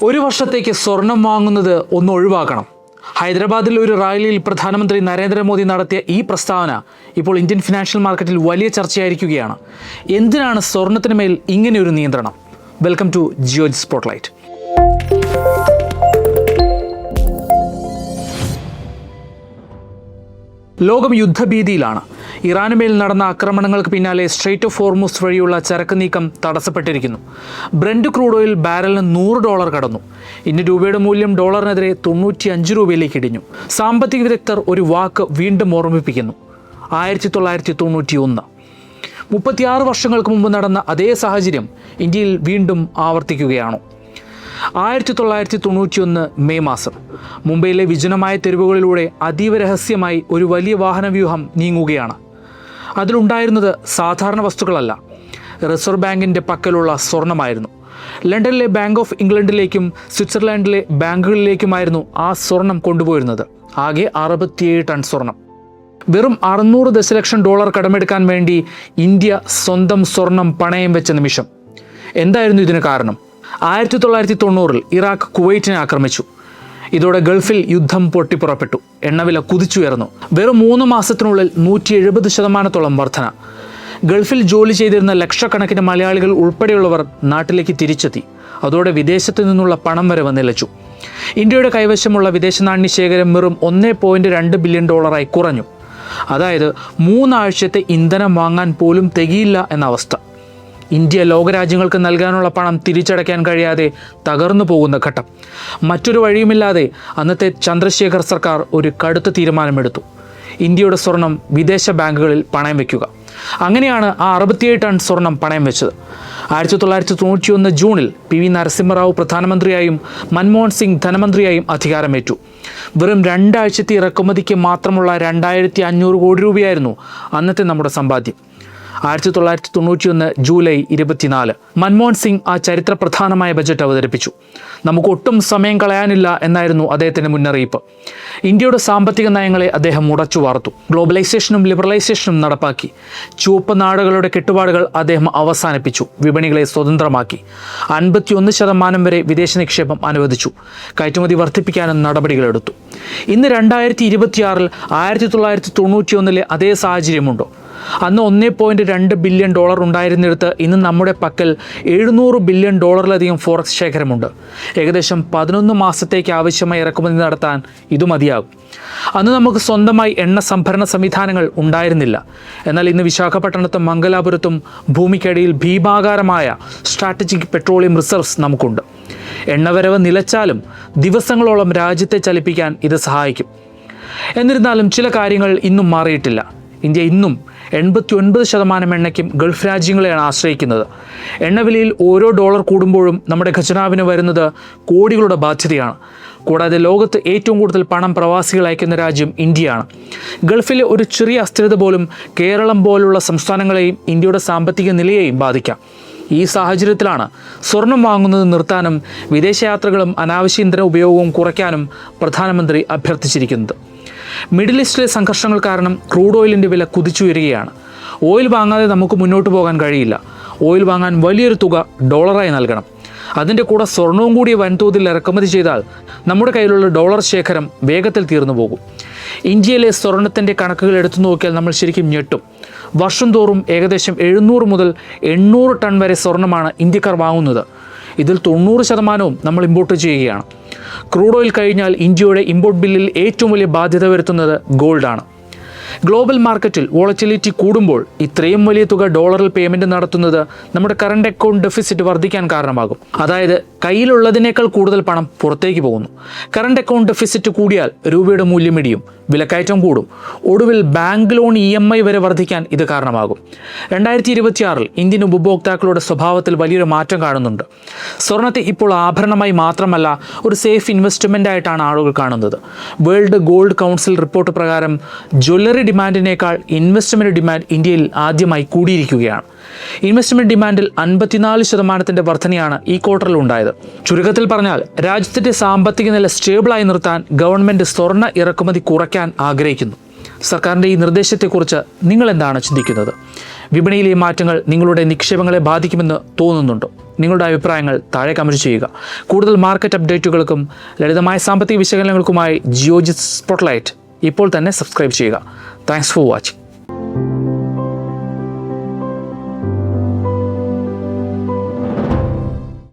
ഒരു വർഷത്തേക്ക് സ്വർണം വാങ്ങുന്നത് ഒന്ന് ഒഴിവാക്കണം. ഹൈദരാബാദിൽ ഒരു റാലിയിൽ പ്രധാനമന്ത്രി നരേന്ദ്രമോദി നടത്തിയ ഈ പ്രസ്താവന ഇപ്പോൾ ഇന്ത്യൻ ഫിനാൻഷ്യൽ മാർക്കറ്റിൽ വലിയ ചർച്ചയായിരിക്കുകയാണ്. എന്തിനാണ് സ്വർണത്തിന് മേൽ ഇങ്ങനെയൊരു നിയന്ത്രണം? വെൽക്കം ടു ജിയോജി സ്പോട്ട്ലൈറ്റ്. ലോകം യുദ്ധഭീതിയിലാണ്. ഇറാന് മേൽ നടന്ന ആക്രമണങ്ങൾക്ക് പിന്നാലെ സ്ട്രെയിറ്റ് ഓഫ് ഹോർമുസ് വഴിയുള്ള ചരക്ക് നീക്കം തടസ്സപ്പെട്ടിരിക്കുന്നു. ബ്രന്റ് ക്രൂഡ് ഓയിൽ ബാരലിന് $100 കടന്നു. ഇന്ത്യൻ രൂപയുടെ മൂല്യം ഡോളറിനെതിരെ 95 രൂപയിലേക്ക് ഇടിഞ്ഞു. സാമ്പത്തിക വിദഗ്ധർ ഒരു വാക്ക് വീണ്ടും ഓർമ്മിപ്പിക്കുന്നു: 1991. 36 വർഷങ്ങൾക്ക് മുമ്പ് നടന്ന അതേ സാഹചര്യം ഇന്ത്യയിൽ വീണ്ടും ആവർത്തിക്കുകയാണോ? 1991 മെയ് മാസം മുംബൈയിലെ വിജനമായ തെരുവുകളിലൂടെ അതീവ രഹസ്യമായി ഒരു വലിയ വാഹനവ്യൂഹം നീങ്ങുകയാണ്. അതിലുണ്ടായിരുന്നത് സാധാരണ വസ്തുക്കളല്ല, റിസർവ് ബാങ്കിൻ്റെ പക്കലുള്ള സ്വർണമായിരുന്നു. ലണ്ടനിലെ ബാങ്ക് ഓഫ് ഇംഗ്ലണ്ടിലേക്കും സ്വിറ്റ്സർലാൻഡിലെ ബാങ്കുകളിലേക്കുമായിരുന്നു ആ സ്വർണം കൊണ്ടുപോയിരുന്നത്. ആകെ 67 ടൺ സ്വർണം. വെറും $600 ദശലക്ഷം കടമെടുക്കാൻ വേണ്ടി ഇന്ത്യ സ്വന്തം സ്വർണം പണയം വെച്ച നിമിഷം. എന്തായിരുന്നു ഇതിന് കാരണം? 1990 ഇറാഖ് കുവൈറ്റിനെ ആക്രമിച്ചു. ഇതോടെ ഗൾഫിൽ യുദ്ധം പൊട്ടിപ്പുറപ്പെട്ടു. എണ്ണവില കുതിച്ചുയർന്നു. വെറും 3 മാസത്തിനുള്ളിൽ 170% വർധന. ഗൾഫിൽ ജോലി ചെയ്തിരുന്ന ലക്ഷക്കണക്കിന് മലയാളികൾ ഉൾപ്പെടെയുള്ളവർ നാട്ടിലേക്ക് തിരിച്ചെത്തി. അതോടെ വിദേശത്തു നിന്നുള്ള പണം വരെ നിലച്ചു. ഇന്ത്യയുടെ കൈവശമുള്ള വിദേശ നാണ്യ ശേഖരം വെറും $1.2 ബില്യൺ കുറഞ്ഞു. അതായത് 3 ആഴ്ചത്തെ ഇന്ധനം വാങ്ങാൻ പോലും തികയില്ല എന്ന അവസ്ഥ. ഇന്ത്യ ലോകരാജ്യങ്ങൾക്ക് നൽകാനുള്ള പണം തിരിച്ചടയ്ക്കാൻ കഴിയാതെ തകർന്നു പോകുന്ന ഘട്ടം. മറ്റൊരു വഴിയുമില്ലാതെ അന്നത്തെ ചന്ദ്രശേഖർ സർക്കാർ ഒരു കടുത്ത തീരുമാനമെടുത്തു: ഇന്ത്യയുടെ സ്വർണം വിദേശ ബാങ്കുകളിൽ പണയം വയ്ക്കുക. അങ്ങനെയാണ് ആ 67 ടൺ സ്വർണം പണയം വെച്ചത്. 1991 ജൂണിൽ PV നരസിംഹറാവു പ്രധാനമന്ത്രിയായും മൻമോഹൻ സിംഗ് ധനമന്ത്രിയായും അധികാരമേറ്റു. വെറും 2 ആഴ്ചത്തെ ഇറക്കുമതിക്ക് മാത്രമുള്ള 2500 കോടി രൂപയായിരുന്നു അന്നത്തെ നമ്മുടെ സമ്പാദ്യം. 1991 ജൂലൈ 24 മൻമോഹൻ സിംഗ് ആ ചരിത്ര പ്രധാനമായ ബജറ്റ് അവതരിപ്പിച്ചു. നമുക്കൊട്ടും സമയം കളയാനില്ല എന്നായിരുന്നു അദ്ദേഹത്തിൻ്റെ മുന്നറിയിപ്പ്. ഇന്ത്യയുടെ സാമ്പത്തിക നയങ്ങളെ അദ്ദേഹം ഉടച്ചു വാർത്തു. ഗ്ലോബലൈസേഷനും ലിബറലൈസേഷനും നടപ്പാക്കി. ചുവപ്പ് നാടുകളുടെ കെട്ടുപാടുകൾ അദ്ദേഹം അവസാനിപ്പിച്ചു. വിപണികളെ സ്വതന്ത്രമാക്കി. 51% വരെ വിദേശ നിക്ഷേപം അനുവദിച്ചു. കയറ്റുമതി വർദ്ധിപ്പിക്കാനും നടപടികളെടുത്തു. ഇന്ന് 2026 1991 അതേ സാഹചര്യമുണ്ടോ? അന്ന് $1.2 ബില്യൺ ഉണ്ടായിരുന്നിടത്ത് ഇന്ന് നമ്മുടെ പക്കൽ $700 ബില്യൺ ഫോറക്സ് ശേഖരമുണ്ട്. ഏകദേശം 11 മാസത്തേക്ക് ആവശ്യമായി ഇറക്കുമതി നടത്താൻ ഇത് മതിയാകും. അന്ന് നമുക്ക് സ്വന്തമായി എണ്ണ സംഭരണ സംവിധാനങ്ങൾ ഉണ്ടായിരുന്നില്ല. എന്നാൽ ഇന്ന് വിശാഖപട്ടണത്തും മംഗലാപുരത്തും ഭൂമിക്കടിയിൽ ഭീമാകാരമായ സ്ട്രാറ്റജിക് പെട്രോളിയം റിസർവ്സ് നമുക്കുണ്ട്. എണ്ണവരവ് നിലച്ചാലും ദിവസങ്ങളോളം രാജ്യത്തെ ചലിപ്പിക്കാൻ ഇത് സഹായിക്കും. എന്നിരുന്നാലും ചില കാര്യങ്ങൾ ഇന്നും മാറിയിട്ടില്ല. ഇന്ത്യ ഇന്നും 89% എണ്ണയ്ക്കും ഗൾഫ് രാജ്യങ്ങളെയാണ് ആശ്രയിക്കുന്നത്. എണ്ണവിലയിൽ ഓരോ ഡോളർ കൂടുമ്പോഴും നമ്മുടെ ഖജനാവിന് വരുന്നത് കോടികളുടെ ബാധ്യതയാണ്. കൂടാതെ ലോകത്ത് ഏറ്റവും കൂടുതൽ പണം പ്രവാസികൾ അയക്കുന്ന രാജ്യം ഇന്ത്യയാണ്. ഗൾഫിലെ ഒരു ചെറിയ അസ്ഥിരത പോലും കേരളം പോലുള്ള സംസ്ഥാനങ്ങളെയും ഇന്ത്യയുടെ സാമ്പത്തിക നിലയെയും ബാധിക്കാം. ഈ സാഹചര്യത്തിലാണ് സ്വർണം വാങ്ങുന്നത് നിർത്താനും വിദേശയാത്രകളും അനാവശ്യ ഇന്ധന ഉപയോഗവും കുറയ്ക്കാനും പ്രധാനമന്ത്രി അഭ്യർത്ഥിച്ചിരിക്കുന്നത്. മിഡിൽ ഈസ്റ്റിലെ സംഘർഷങ്ങൾ കാരണം ക്രൂഡ് ഓയിലിൻ്റെ വില കുതിച്ചുയരുകയാണ്. ഓയിൽ വാങ്ങാതെ നമുക്ക് മുന്നോട്ട് പോകാൻ കഴിയില്ല. ഓയിൽ വാങ്ങാൻ വലിയൊരു തുക ഡോളറായി നൽകണം. അതിൻ്റെ കൂടെ സ്വർണവും കൂടി വൻതോതിൽ ഇറക്കുമതി ചെയ്താൽ നമ്മുടെ കയ്യിലുള്ള ഡോളർ ശേഖരം വേഗത്തിൽ തീർന്നു പോകും. ഇന്ത്യയിലെ സ്വർണത്തിൻ്റെ കണക്കുകൾ എടുത്തു നോക്കിയാൽ നമ്മൾ ശരിക്കും ഞെട്ടും. വർഷം തോറും ഏകദേശം 700 മുതൽ 800 ടൺ വരെ സ്വർണ്ണമാണ് ഇന്ത്യക്കാർ വാങ്ങുന്നത്. ഇതിൽ 90% നമ്മൾ ഇമ്പോർട്ട് ചെയ്യുകയാണ്. ക്രൂഡ് ഓയിൽ കഴിഞ്ഞാൽ ഇന്ത്യയുടെ ഇമ്പോർട്ട് ബില്ലിൽ ഏറ്റവും വലിയ ബാധ്യത വരുത്തുന്നത് ഗോൾഡാണ്. ഗ്ലോബൽ മാർക്കറ്റിൽ വോളറ്റിലിറ്റി കൂടുമ്പോൾ ഇത്രയും വലിയ തുക ഡോളറിൽ പേയ്മെൻറ്റ് നടത്തുന്നത് നമ്മുടെ കറണ്ട് അക്കൗണ്ട് ഡെഫിസിറ്റ് വർദ്ധിക്കാൻ കാരണമാകും. അതായത് കയ്യിലുള്ളതിനേക്കാൾ കൂടുതൽ പണം പുറത്തേക്ക് പോകുന്നു. കറണ്ട് അക്കൗണ്ട് ഡെഫിസിറ്റ് കൂടിയാൽ രൂപയുടെ മൂല്യം ഇടിയും, വിലക്കയറ്റം കൂടും. ഒടുവിൽ ബാങ്ക് ലോൺ EMI വരെ വർദ്ധിക്കാൻ ഇത് കാരണമാകും. 2026 ഇന്ത്യൻ ഉപഭോക്താക്കളുടെ സ്വഭാവത്തിൽ വലിയൊരു മാറ്റം കാണുന്നുണ്ട്. സ്വർണത്തെ ഇപ്പോൾ ആഭരണമായി മാത്രമല്ല ഒരു സേഫ് ഇൻവെസ്റ്റ്മെൻ്റ് ആയിട്ടാണ് ആളുകൾ കാണുന്നത്. വേൾഡ് ഗോൾഡ് കൗൺസിൽ റിപ്പോർട്ട് പ്രകാരം ജ്വല്ലറി ഡിമാൻഡിനേക്കാൾ ഇൻവെസ്റ്റ്മെൻറ്റ് ഡിമാൻഡ് ഇന്ത്യയിൽ ആദ്യമായി കൂടിയിരിക്കുകയാണ്. ഇൻവെസ്റ്റ്മെൻറ്റ് ഡിമാൻഡിൽ 54% വർധനയാണ് ഈ ക്വാർട്ടറിൽ ഉണ്ടായത്. ചുരുക്കത്തിൽ പറഞ്ഞാൽ രാജ്യത്തിൻ്റെ സാമ്പത്തിക നില സ്റ്റേബിളായി നിർത്താൻ ഗവൺമെൻറ് സ്വർണ്ണ ഇറക്കുമതി കുറയ്ക്കാൻ ആഗ്രഹിക്കുന്നു. സർക്കാരിൻ്റെ ഈ നിർദ്ദേശത്തെക്കുറിച്ച് നിങ്ങൾ എന്താണ് ചിന്തിക്കുന്നത്? വിപണിയിലെ മാറ്റങ്ങൾ നിങ്ങളുടെ നിക്ഷേപങ്ങളെ ബാധിക്കുമെന്ന് തോന്നുന്നുണ്ടോ? നിങ്ങളുടെ അഭിപ്രായങ്ങൾ താഴെ കമന്റ് ചെയ്യുക. കൂടുതൽ മാർക്കറ്റ് അപ്ഡേറ്റുകൾക്കും ലളിതമായ സാമ്പത്തിക വിശകലനങ്ങൾക്കുമായി ജിയോജിത് സ്പോട്ട്ലൈറ്റ് ഇപ്പോൾ തന്നെ സബ്സ്ക്രൈബ് ചെയ്യുക. Thanks for watching.